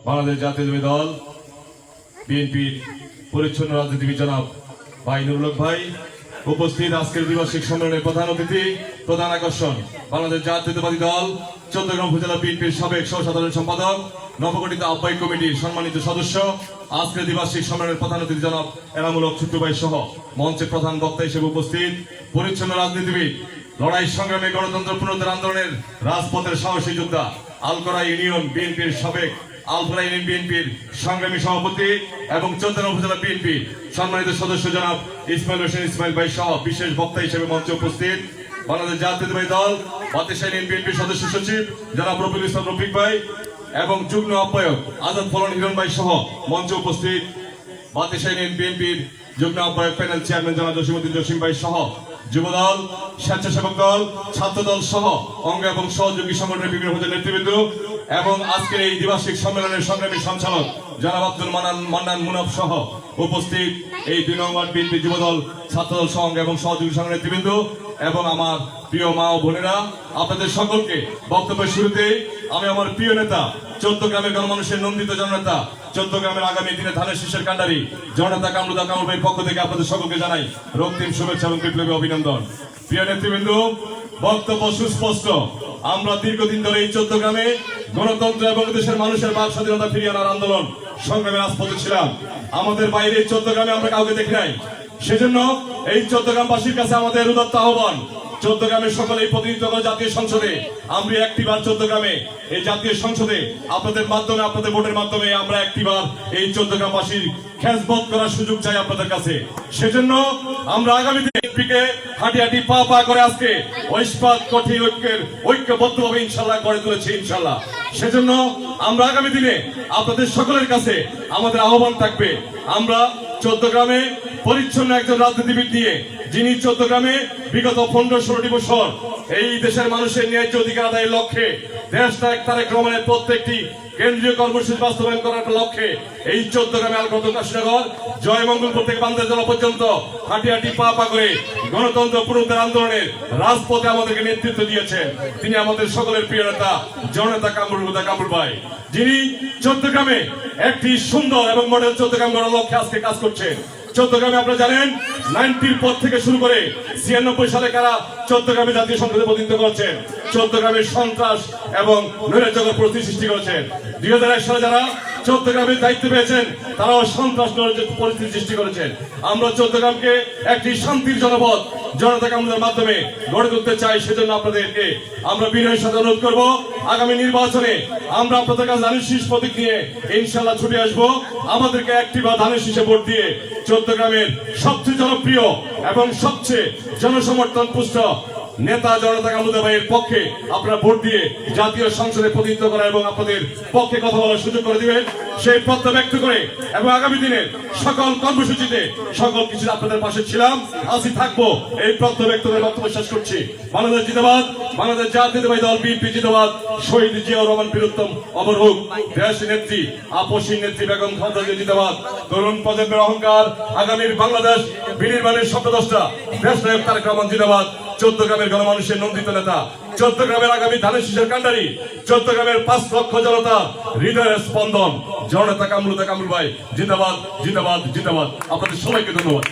বাংলাদেশ জাতীয়তাবাদী দল বিএনপির পরিচ্ছন্ন রাজনীতিবিদ জনাব ভাই নুরুল হক ভাই উপস্থিত আজকের দ্বিবার্ষিক সম্মেলনের প্রধান অতিথি, প্রধান আকর্ষণ বাংলাদেশ জাতীয়তাবাদী দল চট্টগ্রাম উপজেলা বিএনপির সাবেক সহ-সাধারণ সম্পাদক, নবগঠিত আহ্বায়ক কমিটির সম্মানিত সদস্য, আজকের দ্বিবার্ষিক সম্মেলনের প্রধান অতিথি জনাব এনামুল হক ছোট্টু ভাই সহ মঞ্চের প্রধান বক্তা হিসেবে উপস্থিত পরিচ্ছন্ন রাজনীতিবিদ, লড়াই সংগ্রামে গণতন্ত্র পুনরুদ্ধার আন্দোলনের রাজপথের সাহসী যোদ্ধা, আলকরা ইউনিয়ন বিএনপির সাবেক আলকরা ইউনিয়ন বিএনপির সংগ্রামী সভাপতি এবং চট্টগ্রাম উপজেলা বিএনপি সম্মানিত সদস্য জনাব ইসমাইল হোসেন ইসমাইল ভাই সহ বিশেষ বক্তা হিসেবে মঞ্চে উপস্থিত বাংলাদেশ জাতীয়তাবাদী দল বাতিশা ইউনিয়ন বিএনপির সদস্য সচিব জনাব রফিকুল ইসলাম রফিক ভাই এবং যুগ্ম আহ্বায়ক আজাদ ফলন হিরণ ভাই সহ মঞ্চে উপস্থিত বাতিশা ইউনিয়ন বিএনপির যুগ্ম আহ্বায়ক প্যানেল চেয়ারম্যান জনাব জসিমউদ্দিন জসিম ভাই সহ যুবদল, স্বেচ্ছাসেবক দল, ছাত্র দল সহ অঙ্গ এবং সহযোগী সংগঠনের বিভিন্ন পর্যায়ের নেতৃবৃন্দ এবং আজকের এই দ্বিবার্ষিক সম্মেলনের সংগ্রামী সঞ্চালক জনাব আব্দুল মান্নান মুনাফ সহ উপস্থিত এই ২ নং ওয়ার্ড বিএনপি যুবদল, ছাত্রদল সহ অঙ্গ এবং সহযোগী সংগঠনের নেতৃবৃন্দ এবং আমার প্রিয় মা ও বোনেরা, আপনাদের সকলকে বক্তব্যের শুরুতে আমি আমার প্রিয় নেতা, চট্টগ্রামের গণমানুষের নন্দিত জননেতা, চট্টগ্রামের আগামী দিনে ধানের শীষের কাণ্ডারি জননেতা কামরুদা কামরুল ভাইয়ের পক্ষ থেকে আপনাদের সকলকে জানাই রক্তিম শুভেচ্ছা এবং বিপ্লবী অভিনন্দন। প্রিয় নেতৃবৃন্দ, বক্তব্য সুস্পষ্ট। আমরা দীর্ঘদিন ধরে এই চট্টগ্রামে গণতন্ত্র এবং দেশের মানুষের বাক স্বাধীনতা ফিরিয়ে আনার আন্দোলন সংগ্রামের রাজপথে ছিলাম। আমাদের বাইরে এই চট্টগ্রামে আমরা কাউকে দেখি নাই। সেজন্য এই চট্টগ্রামবাসীর কাছে আমাদের উদাত্ত আহ্বান, চট্টগ্রামের সকলেই প্রতিনিধিত্ব করে জাতীয় সংসদে আমরা একটিবার চট্টগ্রামে এই জাতীয় সংসদে আপনাদের মাধ্যমে, আপনাদের ভোটের মাধ্যমে আমরা একটিবার এই চট্টগ্রামবাসীর খেজমত করার সুযোগ চাই আপনাদের কাছে। সেজন্য আমরা আগামী দিনে হাঁটি হাঁটি পা পা করে আজকে ঐষ্পাত কঠিন ঐক্যবদ্ধভাবে ইনশাল্লাহ গড়ে তুলেছি ইনশাল্লাহ। সেজন্য আমরা আগামী দিনে আপনাদের সকলের কাছে আমাদের আহ্বান থাকবে, আমরা চট্টগ্রামে পরিচ্ছন্ন একজন রাজনীতিবিদ নিয়ে, যিনি চট্টগ্রামে বিগত 15-16টি বছর এই দেশের মানুষের ন্যায্য অধিকার আদায়ের লক্ষ্যে দেশ নায়ক তারেক রহমানের প্রত্যেকটি কেন্দ্রীয় কর্মসূচি বাস্তবায়ন করার লক্ষ্যে এই চট্টগ্রামে আলগত কাশীনগর জয়মঙ্গলপুর থেকে বান্দারজলা পর্যন্ত হাঁটি হাঁটি পা পা করে গণতন্ত্র পুনরুদ্ধার আন্দোলনের রাজপথে আমাদেরকে নেতৃত্ব দিয়েছেন। তিনি আমাদের সকলের প্রিয় নেতা জননেতা কামরুল ভাই, যিনি চট্টগ্রামে একটি সুন্দর এবং মডেল চট্টগ্রাম গড়ার লক্ষ্যে আজকে কাজ করছেন। চট্টগ্রামে আপনারা জানেন 90-র পর থেকে শুরু করে 96 সালে কারা চট্টগ্রামে জাতীয় সংসদে প্রতিনিধিত্ব করেছেন, চট্টগ্রামের সন্ত্রাস এবং নৈরাজ্যকর পরিস্থিতি সৃষ্টি করেছেন। 2001 সালে যারা চট্টগ্রামের দায়িত্ব পেয়েছেন তারাও সন্ত্রাস পরিস্থিতি সৃষ্টি করেছেন। আমরা চট্টগ্রামকে একটি শান্তির জনপদ জনতা কামরুলের মাধ্যমে গড়ে তুলতে চাই। সেজন্য আপনাদেরকে আমরা বিনয়ের সাথে অনুরোধ করবো, আগামী নির্বাচনে আমরা আপনাদের কাছে ধানের শীষ প্রতীক নিয়ে ইনশাল্লাহ ছুটে আসবো। আমাদেরকে একটিবার ধানের শীষে ভোট দিয়ে চট্টগ্রামের সবচেয়ে জনপ্রিয় এবং সবচেয়ে জনসমর্থন পুষ্ট নেতা জনতা কামরুল ভাইয়ের পক্ষে আপনারা ভোট দিয়ে জাতীয় সংসদে প্রতিনিধিত্ব করা এবং আপনাদের পক্ষে কথা বলার সুযোগ করে দিবেন, সেই প্রত্যাশা ব্যক্ত করে এবং আগামী দিনের সকল কর্মসূচিতে সকল কিছু আপনাদের পাশে ছিলাম, আছি, থাকবো, এই প্রত্যাশা ব্যক্ত করে বক্তব্য শেষ করছি। বাংলাদেশ জিন্দাবাদ, বাংলাদেশ জাতীয়তাবাদী দল বিএনপি জিন্দাবাদ, শহীদ জিয়াউর রহমান বীরোত্তম অমর হোক, দেশ নেত্রী আপসী নেত্রী বেগম খালেদা জিয়া জিন্দাবাদ, তরুণ প্রজন্মের অহংকার আগামীর বাংলাদেশ বিনির্মাণের স্বপ্নদ্রষ্টা দেশ নায়ক তারেক রহমান জিন্দাবাদ, চট্টগ্রামের গণমানুষের নন্দিত নেতা, চট্টগ্রামের আগামী ধানের শীষের কাণ্ডারি, চট্টগ্রামের 5 লক্ষ জনতা হৃদয়ের স্পন্দন জননেতা কামরুল ভাই জিন্দাবাদ, জিন্দাবাদ, জিন্দাবাদ। আপনাদের সবাইকে ধন্যবাদ।